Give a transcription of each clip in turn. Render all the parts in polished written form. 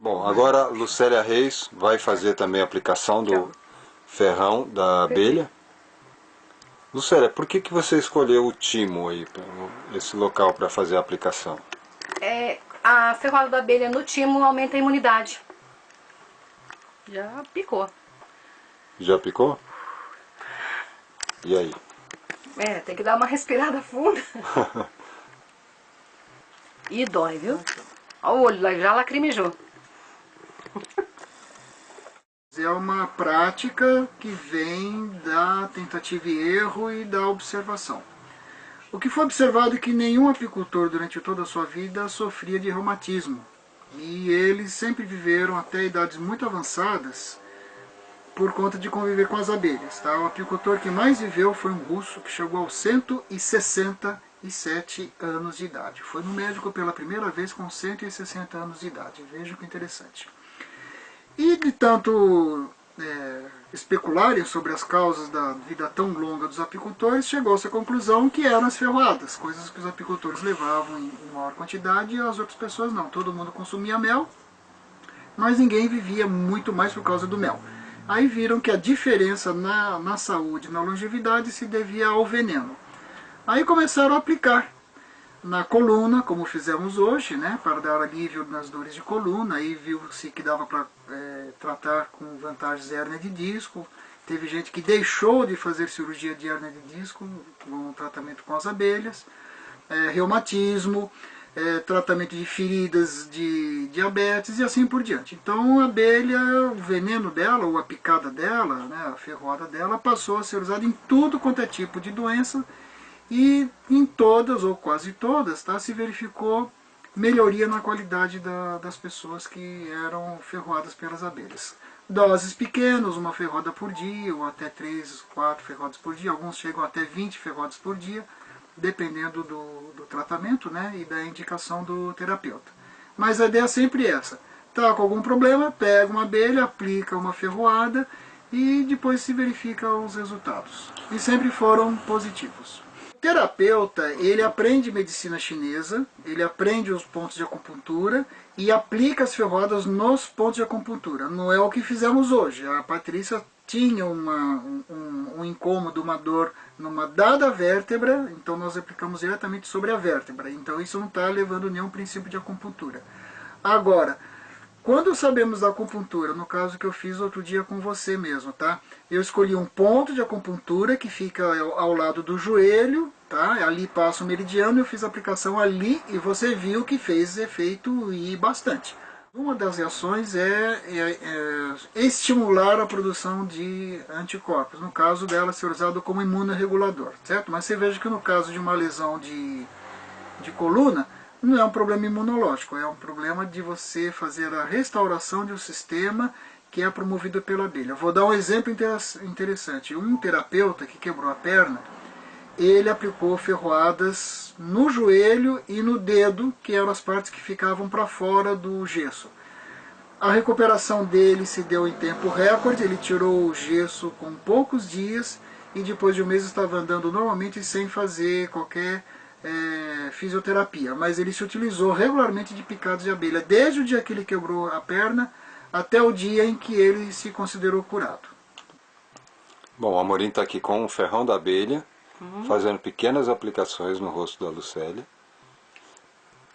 Bom, agora a Lucélia Reis vai fazer também a aplicação do ferrão da abelha. Lucélia, por que você escolheu o timo aí, esse local para fazer a aplicação? A ferroada da abelha no timo aumenta a imunidade. Já picou. Já picou? E aí? Tem que dar uma respirada funda. E dói, viu? Olha o olho, já lacrimejou. É uma prática que vem da tentativa e erro e da observação. O que foi observado é que nenhum apicultor durante toda a sua vida sofria de reumatismo. E eles sempre viveram até idades muito avançadas por conta de conviver com as abelhas. Tá? O apicultor que mais viveu foi um russo que chegou aos 167 anos de idade. Foi no médico pela primeira vez com 160 anos de idade. Veja que interessante. E de tanto especularem sobre as causas da vida tão longa dos apicultores, chegou-se à conclusão que eram as ferroadas, coisas que os apicultores levavam em maior quantidade e as outras pessoas não. Todo mundo consumia mel, mas ninguém vivia muito mais por causa do mel. Aí viram que a diferença na saúde, na longevidade, se devia ao veneno. Aí começaram a aplicar na coluna, como fizemos hoje, né, para dar alívio nas dores de coluna. Aí viu-se que dava para tratar com vantagens a hérnia de disco. Teve gente que deixou de fazer cirurgia de hérnia de disco com o tratamento com as abelhas. Reumatismo, tratamento de feridas de diabetes e assim por diante. Então a abelha, o veneno dela, ou a picada dela, né, a ferroada dela, passou a ser usada em tudo quanto é tipo de doença. E em todas, ou quase todas, tá, se verificou melhoria na qualidade das pessoas que eram ferroadas pelas abelhas. Doses pequenas, uma ferroada por dia, ou até 3, 4 ferroadas por dia, alguns chegam até 20 ferroadas por dia, dependendo do tratamento, né, e da indicação do terapeuta. Mas a ideia é sempre essa: está com algum problema, pega uma abelha, aplica uma ferroada e depois se verifica os resultados. E sempre foram positivos. O terapeuta, ele aprende medicina chinesa, ele aprende os pontos de acupuntura e aplica as ferroadas nos pontos de acupuntura. Não é o que fizemos hoje. A Patrícia tinha um incômodo, uma dor numa dada vértebra, então nós aplicamos diretamente sobre a vértebra. Então isso não está levando nenhum princípio de acupuntura. Agora, quando sabemos da acupuntura, no caso que eu fiz outro dia com você mesmo, tá? Eu escolhi um ponto de acupuntura que fica ao lado do joelho, tá? Ali passa o meridiano, eu fiz a aplicação ali e você viu que fez efeito e bastante. Uma das reações é estimular a produção de anticorpos, no caso dela ser usado como imunorregulador, certo? Mas você veja que no caso de uma lesão de coluna, não é um problema imunológico, é um problema de você fazer a restauração de um sistema que é promovido pela abelha. Vou dar um exemplo interessante. Um terapeuta que quebrou a perna, ele aplicou ferroadas no joelho e no dedo, que eram as partes que ficavam para fora do gesso. A recuperação dele se deu em tempo recorde, ele tirou o gesso com poucos dias e depois de um mês estava andando normalmente sem fazer qualquer fisioterapia, mas ele se utilizou regularmente de picadas de abelha, desde o dia que ele quebrou a perna até o dia em que ele se considerou curado. Bom, o Amorim está aqui com o ferrão da abelha, fazendo pequenas aplicações no rosto da Lucélia.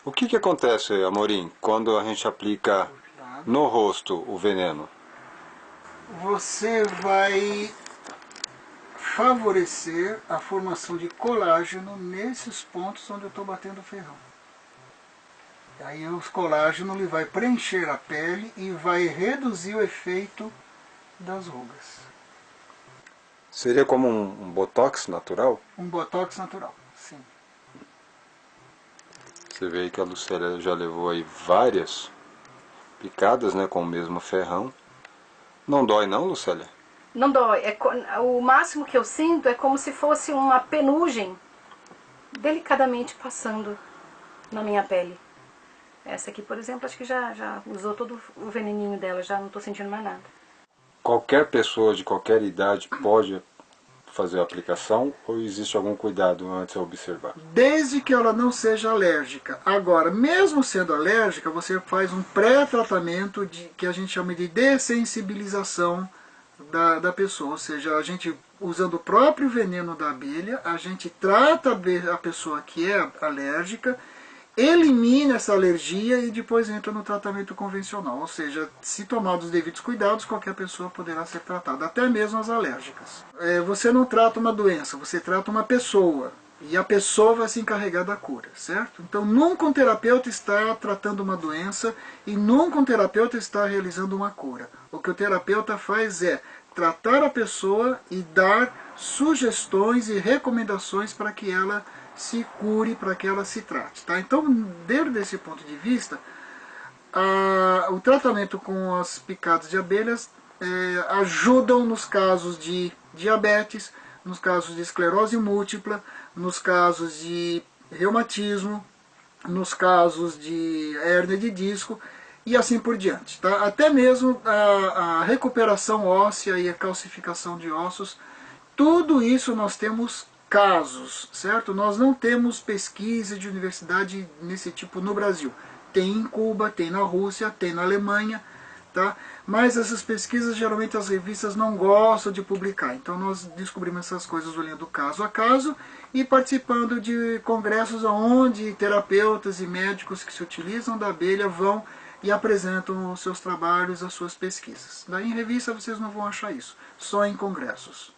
O que acontece, Amorim, quando a gente aplica no rosto o veneno? Você vai favorecer a formação de colágeno nesses pontos onde eu estou batendo o ferrão. Aí o colágeno ele vai preencher a pele e vai reduzir o efeito das rugas. Seria como um botox natural? Um botox natural, sim. Você vê aí que a Lucélia já levou aí várias picadas, né, com o mesmo ferrão. Não dói não, Lucélia? Não dói. O máximo que eu sinto é como se fosse uma penugem delicadamente passando na minha pele. Essa aqui, por exemplo, acho que já usou todo o veneninho dela, já não estou sentindo mais nada. Qualquer pessoa de qualquer idade pode fazer a aplicação ou existe algum cuidado antes a observar? Desde que ela não seja alérgica. Agora, mesmo sendo alérgica, você faz um pré-tratamento que a gente chama de dessensibilização da pessoa. Ou seja, a gente, usando o próprio veneno da abelha, a gente trata a pessoa que é alérgica, elimina essa alergia e depois entra no tratamento convencional. Ou seja, se tomados os devidos cuidados, qualquer pessoa poderá ser tratada, até mesmo as alérgicas. Você não trata uma doença, você trata uma pessoa. E a pessoa vai se encarregar da cura, certo? Então nunca um terapeuta está tratando uma doença e nunca um terapeuta está realizando uma cura. O que o terapeuta faz é tratar a pessoa e dar sugestões e recomendações para que ela se cure, para que ela se trate. Tá? Então, dentro desse ponto de vista, o tratamento com as picadas de abelhas ajudam nos casos de diabetes, nos casos de esclerose múltipla, nos casos de reumatismo, nos casos de hérnia de disco e assim por diante. Tá? Até mesmo a recuperação óssea e a calcificação de ossos, tudo isso nós temos casos, certo? Nós não temos pesquisa de universidade nesse tipo no Brasil. Tem em Cuba, tem na Rússia, tem na Alemanha, tá? Mas essas pesquisas geralmente as revistas não gostam de publicar. Então nós descobrimos essas coisas olhando caso a caso e participando de congressos onde terapeutas e médicos que se utilizam da abelha vão e apresentam os seus trabalhos, as suas pesquisas. Daí em revista vocês não vão achar isso, só em congressos.